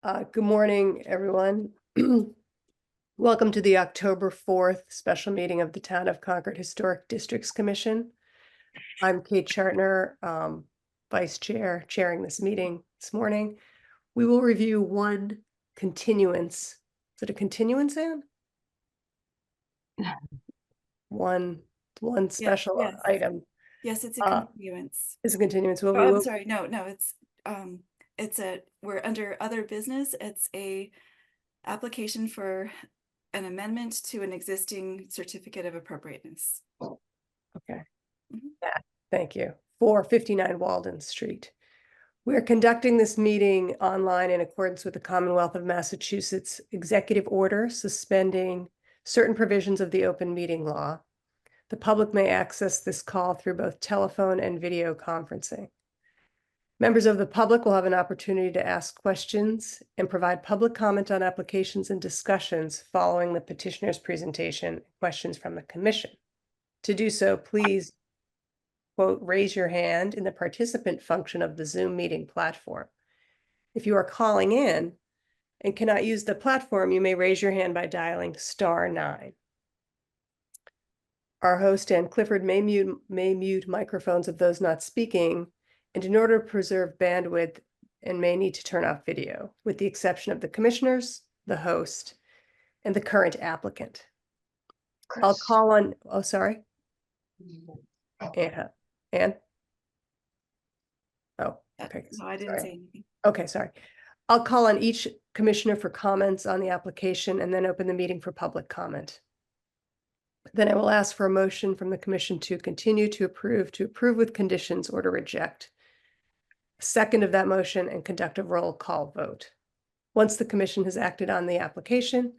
Good morning, everyone. Welcome to the October 4th special meeting of the Town of Concord Historic Districts Commission. I'm Kate Chartner, Vice Chair, chairing this meeting this morning. We will review one continuance. Is it a continuance, Anne? One special yes. item. Yes, it's a continuance. It's a continuance. Oh, I'm sorry. No, we're under other business. It's a application for an amendment to an existing certificate of appropriateness. Okay. Yeah, thank you. 459 Walden Street. We're conducting this meeting online in accordance with the Commonwealth of Massachusetts Executive Order suspending certain provisions of the open meeting law. The public may access this call through both telephone and video conferencing. Members of the public will have an opportunity to ask questions and provide public comment on applications and discussions following the petitioner's presentation and questions from the commission. To do so, please, quote, raise your hand in the participant function of the Zoom meeting platform. If you are calling in and cannot use the platform, you may raise your hand by dialing *9. Our host, Ann Clifford, may mute microphones of those not speaking, and in order to preserve bandwidth, and may need to turn off video, with the exception of the commissioners, the host, and the current applicant. I'll call on, oh, sorry. Ann? Oh, okay. No, I didn't say anything. Okay, sorry. I'll call on each commissioner for comments on the application and then open the meeting for public comment. Then I will ask for a motion from the commission to continue to approve with conditions, or to reject. A second of that motion and conduct a roll call vote. Once the commission has acted on the application,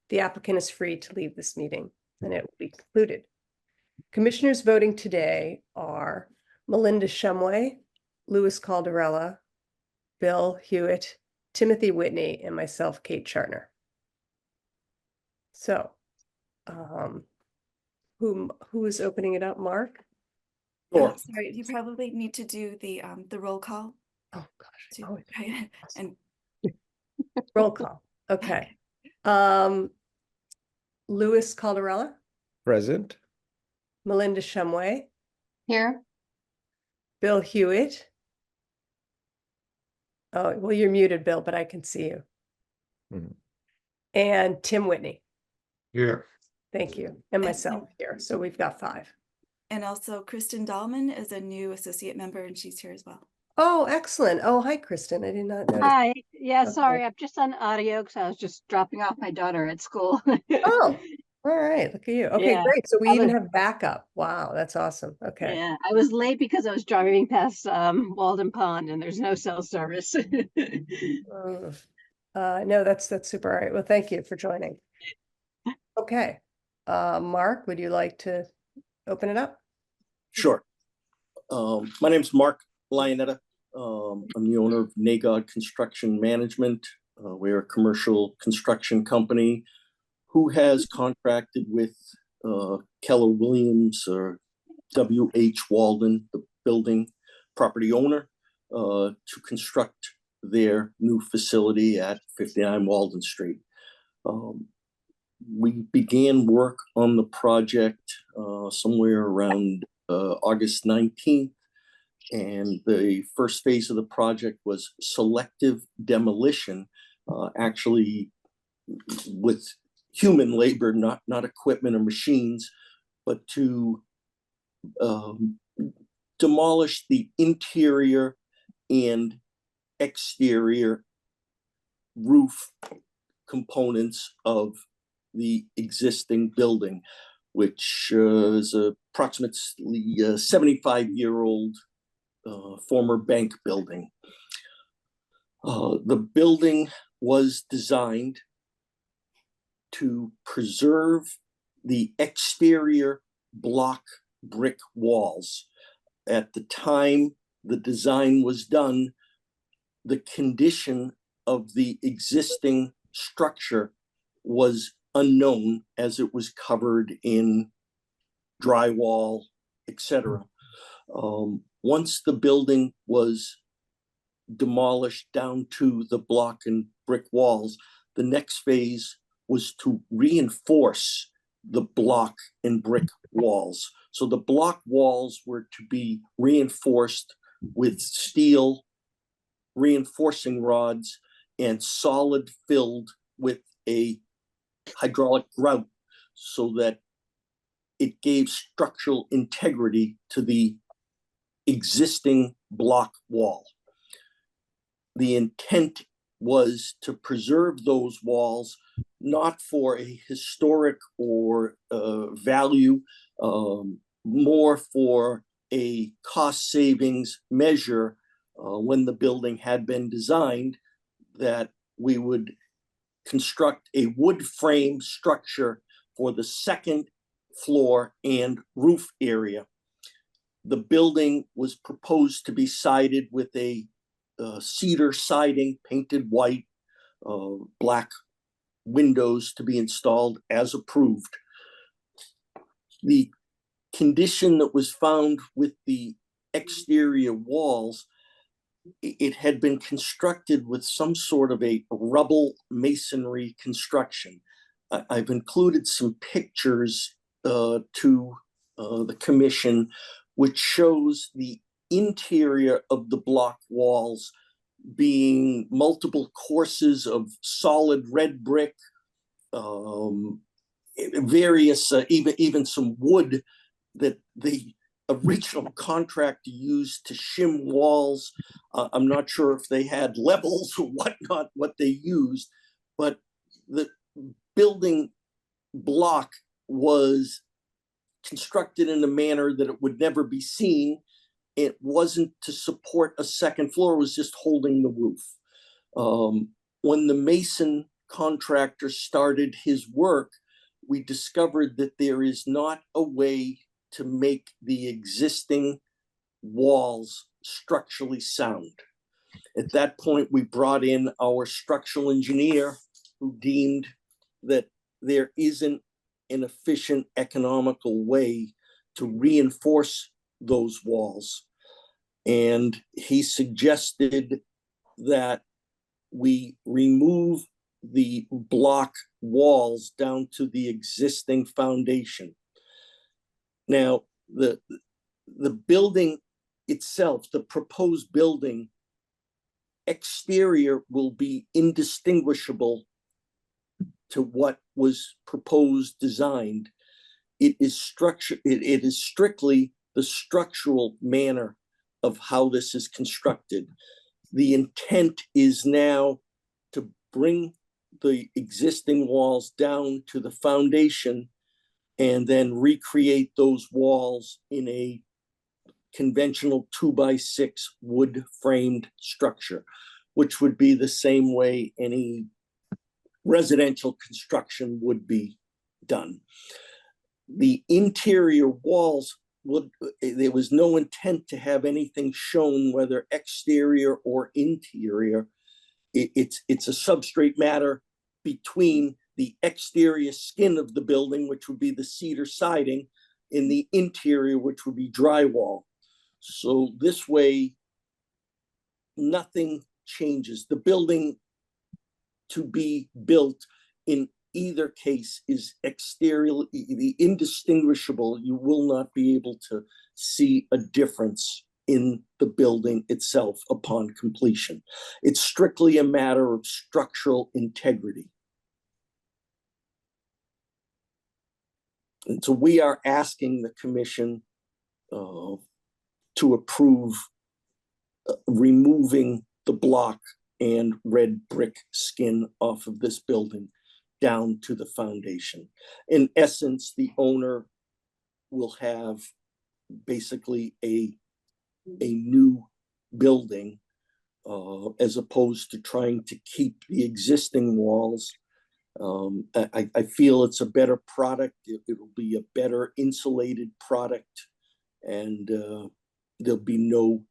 the applicant is free to leave this meeting and it will be concluded. Commissioners voting today are Melinda Shumway, Louis Caldarella, Bill Hewitt, Timothy Whitney, and myself, Kate Chartner. So, who is opening it up? Mark? Sorry, you probably need to do the roll call. Oh gosh. And roll call. Okay. Louis Caldarella. Present. Melinda Shumway. Here. Bill Hewitt. Oh, well, you're muted, Bill, but I can see you. Mm-hmm. And Tim Whitney. Here. Thank you. And myself here. So we've got 5. And also Kristen Dahlman is a new associate member and she's here as well. Oh, excellent. Oh, hi, Kristen. I did not notice. Hi. Yeah, okay. Sorry. I'm just on audio because I was just dropping off my daughter at school. Oh, all right. Look at you. Okay, yeah. Great. So we even have backup. Wow, that's awesome. Okay. Yeah, I was late because I was driving past Walden Pond and there's no cell service. No, that's super. All right. Well, thank you for joining. Okay. Mark, would you like to open it up? Sure. My name is Mark Lionetta. I'm the owner of Nagod Construction Management. We're a commercial construction company who has contracted with Keller Williams or W.H. Walden, the building property owner, to construct their new facility at 59 Walden Street. We began work on the project somewhere around August 19th, and the first phase of the project was selective demolition, actually with human labor, not equipment or machines, but to demolish the interior and exterior roof components of the existing building, which is approximately a 75-year-old former bank building. The building was designed to preserve the exterior block brick walls. At the time the design was done, the condition of the existing structure was unknown as it was covered in drywall, etc. Once the building was demolished down to the block and brick walls. The next phase was to reinforce the block and brick walls. So the block walls were to be reinforced with steel reinforcing rods and solid filled with a hydraulic grout so that it gave structural integrity to the existing block wall. The intent was to preserve those walls, not for a historic or value, more for a cost savings measure when the building had been designed, that we would construct a wood frame structure for the second floor and roof area. The building was proposed to be sided with a cedar siding painted white, black windows to be installed as approved. The condition that was found with the exterior walls, it had been constructed with some sort of a rubble masonry construction. I've included some pictures to the commission, which shows the interior of the block walls being multiple courses of solid red brick, various, even some wood that the original contractor used to shim walls. I'm not sure if they had levels or whatnot, what they used, but the building block was constructed in a manner that it would never be seen. It wasn't to support a second floor, it was just holding the roof. When the mason contractor started his work, we discovered that there is not a way to make the existing walls structurally sound. At that point, we brought in our structural engineer, who deemed that there isn't an efficient, economical way to reinforce those walls. And he suggested that we remove the block walls down to the existing foundation. Now, the building itself, the proposed building exterior, will be indistinguishable to what was proposed, designed. It is structure. It is strictly the structural manner of how this is constructed. The intent is now to bring the existing walls down to the foundation and then recreate those walls in a conventional 2x6 wood framed structure, which would be the same way any residential construction would be done. The interior walls there was no intent to have anything shown, whether exterior or interior. It's a substrate matter between the exterior skin of the building, which would be the cedar siding, and the interior, which would be drywall. So this way, nothing changes. The building to be built in either case is exterior, the indistinguishable. You will not be able to see a difference in the building itself upon completion. It's strictly a matter of structural integrity. And so we are asking the commission to approve removing the block and red brick skin off of this building down to the foundation. In essence, the owner will have basically a new building as opposed to trying to keep the existing walls. I feel it's a better product. It'll be a better insulated product, and there'll be no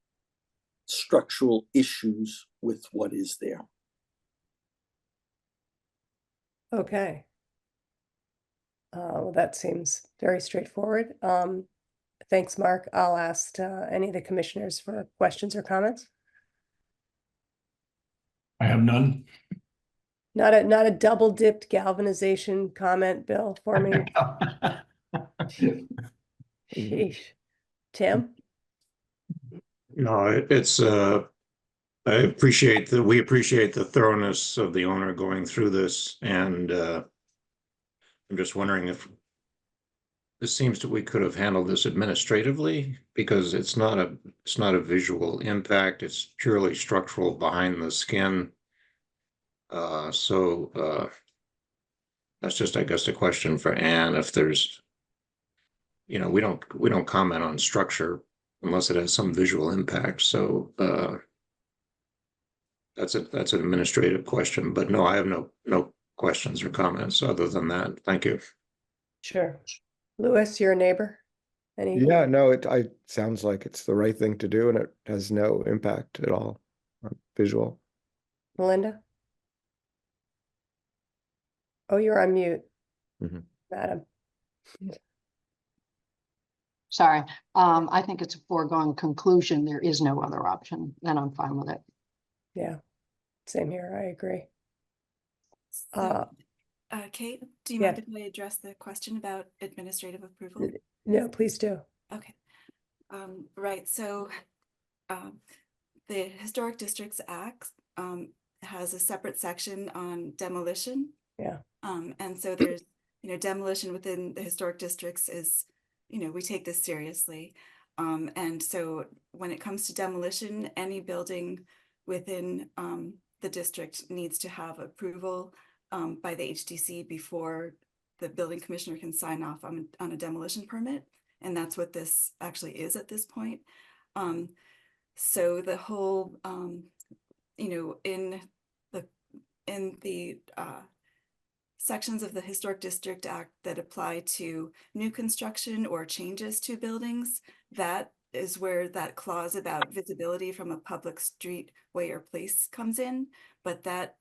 structural issues with what is there. Okay. Well, that seems very straightforward. Thanks, Mark. I'll ask any of the commissioners for questions or comments. I have none. Not a double dipped galvanization comment, Bill, for me. Sheesh. Tim? No, we appreciate the thoroughness of the owner going through this, and I'm just wondering if this seems that we could have handled this administratively, because it's not a visual impact, it's purely structural behind the skin. So that's just, I guess, a question for Anne, if there's, we don't comment on structure unless it has some visual impact. So that's an administrative question, but no, I have no questions or comments other than that. Thank you. Sure. Louis, your neighbor? Any? Yeah, no, it sounds like it's the right thing to do, and it has no impact at all on visual. Melinda? Oh, you're on mute, Mhm. madam. Sorry, I think it's a foregone conclusion. There is no other option, and I'm fine with it. Yeah, same here. I agree. So, Kate, do you yeah. mind if I address the question about administrative approval? No, please do. Okay. Right, so the Historic Districts Act has a separate section on demolition. Yeah. And so there's, demolition within the historic districts is, we take this seriously. And so when it comes to demolition, any building within the district needs to have approval by the HDC before the building commissioner can sign off on a demolition permit. And that's what this actually is at this point. So the whole, in the sections of the Historic District Act that apply to new construction or changes to buildings, that is where that clause about visibility from a public street, way, or place comes in. But that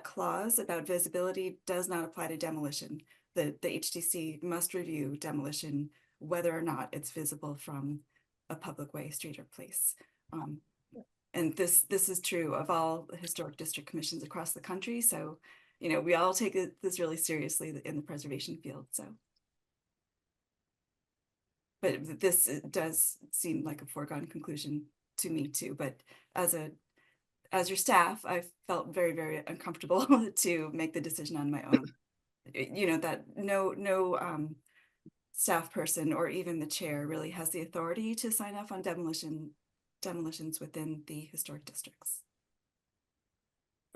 clause about visibility does not apply to demolition. The HDC must review demolition whether or not it's visible from a public way, street, or place. And this is true of all the historic district commissions across the country. So, we all take this really seriously in the preservation field. So, but this does seem like a foregone conclusion to me too. But as your staff, I felt very, very uncomfortable to make the decision on my own. That no staff person or even the chair really has the authority to sign off on demolitions within the historic districts.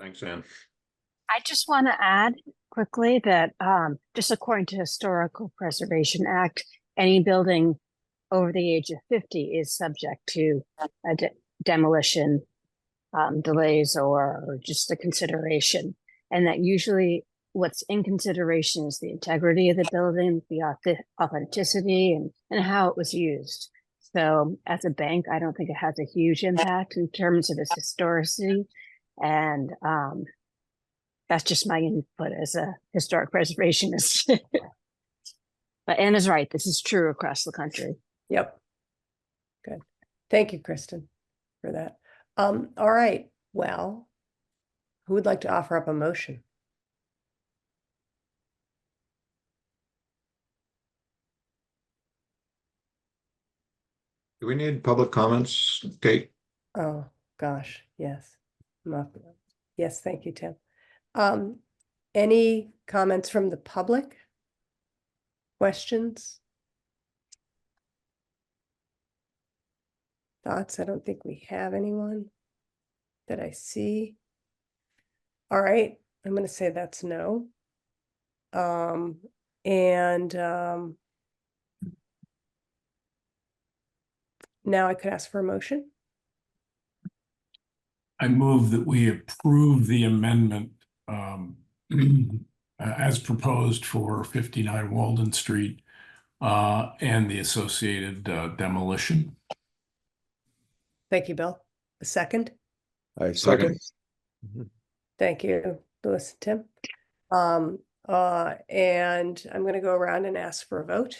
Thanks, Anne. I just want to add quickly that just according to Historical Preservation Act, any building over the age of 50 is subject to a demolition delays or just a consideration. And that usually what's in consideration is the integrity of the building, the authenticity, and how it was used. So as a bank, I don't think it has a huge impact in terms of its historicity. And that's just my input as a historic preservationist. But Anne is right. This is true across the country. Yep. Good. Thank you, Kristen, for that. All right. Well, who would like to offer up a motion? Do we need public comments, Kate? Oh, gosh. Yes. Yes. Thank you, Tim. Any comments from the public? Questions? Thoughts? I don't think we have anyone that I see. All right, I'm going to say that's no. Now I could ask for a motion. I move that we approve the amendment as proposed for 59 Walden Street and the associated demolition. Thank you, Bill. A second. I second. Thank you, Louis and Tim. And I'm going to go around and ask for a vote.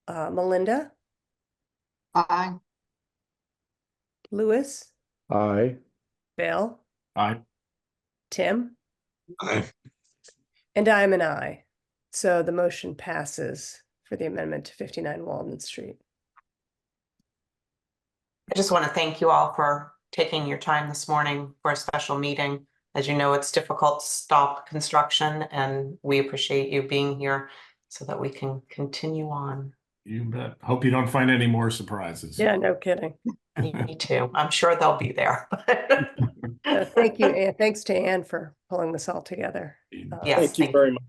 Melinda, Aye. Louis, Aye. Bill, Tim? Aye. And I'm an aye. So the motion passes for the amendment to 59 Walden Street. I just want to thank you all for taking your time this morning for a special meeting. As you know, it's difficult to stop construction, and we appreciate you being here so that we can continue on. You bet. Hope you don't find any more surprises. Yeah, no kidding. Me too. I'm sure they'll be there. Thank you, Ann. Thanks to Ann for pulling this all together. Yes, Thank you thank very much.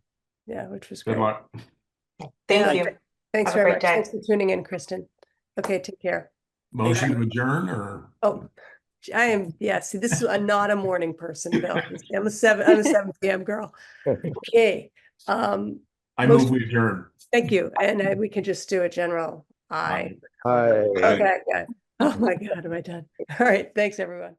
Yeah, which was Good great. luck. Thank Yeah, you. Thanks Have a very great much. day. Thanks for tuning in, Kristen. Okay, take care. Motion to adjourn or? Oh, I am, yeah, see, this is not a morning person, Bill. I'm a 7 p.m. girl. Okay. I Motion- move we adjourn. Thank you. And we can just do a general aye. Hi. Okay, good. Oh my God, am I done? All right, thanks, everyone.